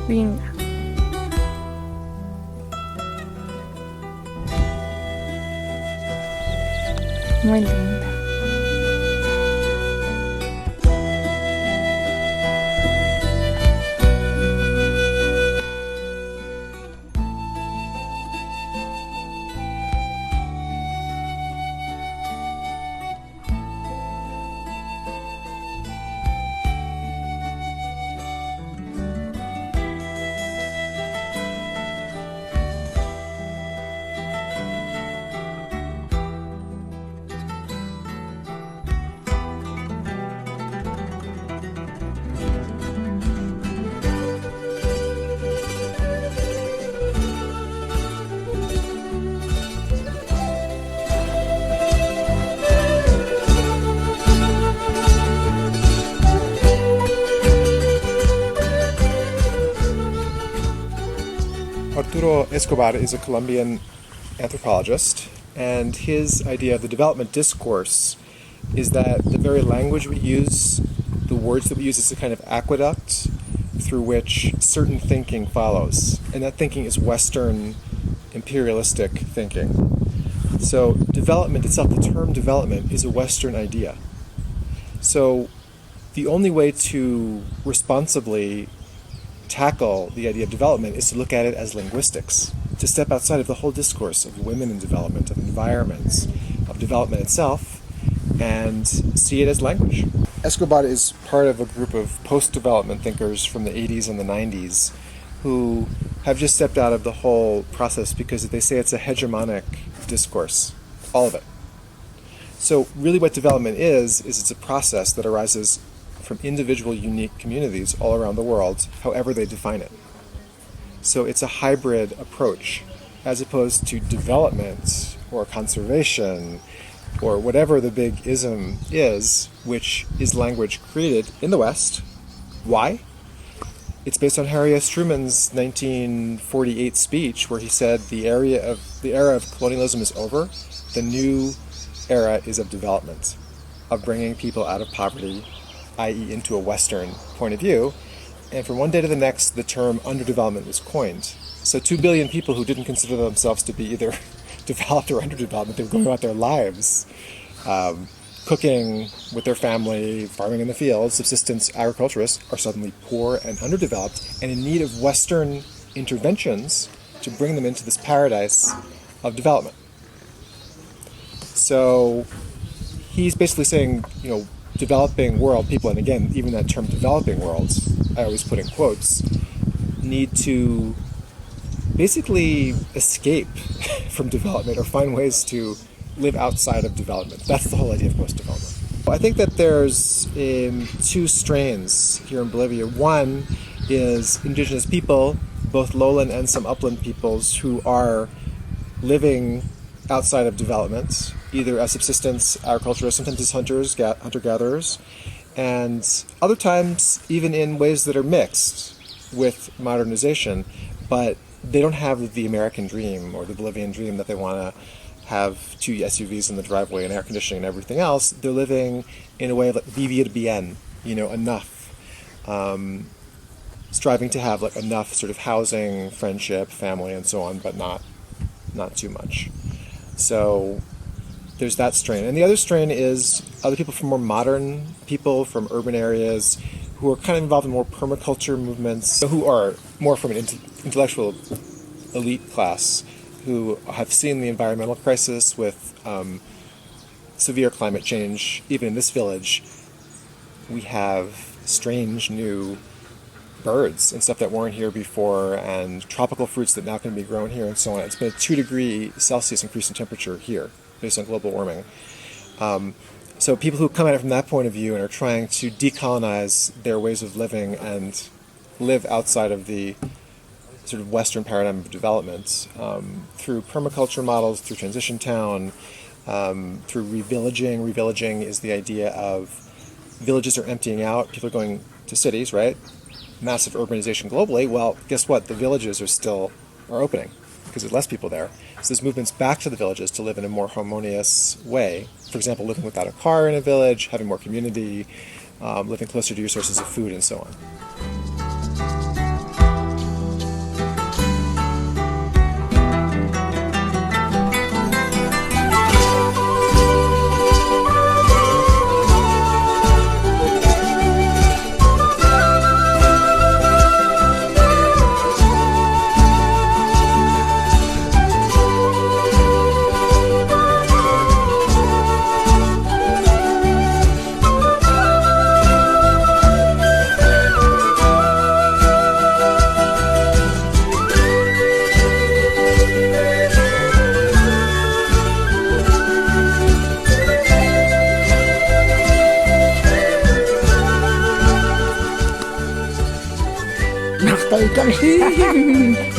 Linda. Muy linda. Arturo Escobar is a Colombian anthropologist, and his idea of the development discourse is that the very language we use, the words that we use, is a kind of aqueduct through which certain thinking follows. And that thinking is Western imperialistic thinking. So development itself, the term development, is a Western idea. So the only way to responsibly tackle the idea of development is to look at it as linguistics, to step outside of the whole discourse of women in development, of environments, of development itself, and see it as language. Escobar is part of a group of post-development thinkers from the 80s and the 90s who have just stepped out of the whole process because they say it's a hegemonic discourse, all of it. So really what development is it's a process that arises from individual unique communities all around the world, however they define it. So it's a hybrid approach, as opposed to development or conservation or whatever the big ism is, which is language created in the West. Why? It's based on Harry S. Truman's 1948 speech where he said the era of colonialism is over. The new era is of development, of bringing people out of poverty, i.e. into a Western point of view. And from one day to the next, the term underdevelopment was coined. So 2 billion people who didn't consider themselves to be either developed or underdeveloped, they were going about their lives, cooking with their family, farming in the fields, subsistence agriculturists, are suddenly poor and underdeveloped and in need of Western interventions to bring them into this paradise of development. So he's basically saying, developing world people, and again, even that term developing worlds, I always put in quotes, need to basically escape from development or find ways to live outside of development. That's the whole idea of post-development. I think that there's two strains here in Bolivia. One is indigenous people, both lowland and some upland peoples, who are living outside of development, either as subsistence agriculturists, sometimes as hunters, hunter-gatherers, and other times even in ways that are mixed with modernization, but they don't have the American dream or the Bolivian dream that they want to have 2 SUVs in the driveway and air conditioning and everything else. They're living in a way like vivir bien, enough, striving to have like enough sort of housing, friendship, family, and so on, but not too much. So there's that strain. And the other strain is other people from more modern people from urban areas who are kind of involved in more permaculture movements, who are more from an intellectual elite class, who have seen the environmental crisis with severe climate change. Even in this village, we have strange new birds and stuff that weren't here before, and tropical fruits that now can be grown here, and so on. It's been a 2°C increase in temperature here based on global warming. So people who come at it from that point of view and are trying to decolonize their ways of living and live outside of the sort of Western paradigm of development through permaculture models, through transition town, through revillaging. Revillaging is the idea of villages are emptying out, people are going to cities, right? Massive urbanization globally. Well, guess what? The villages are opening. because there's less people there. So there's movements back to the villages to live in a more harmonious way. For example, living without a car in a village, having more community, living closer to your sources of food, and so on.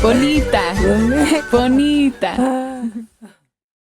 Bonita. Bonita.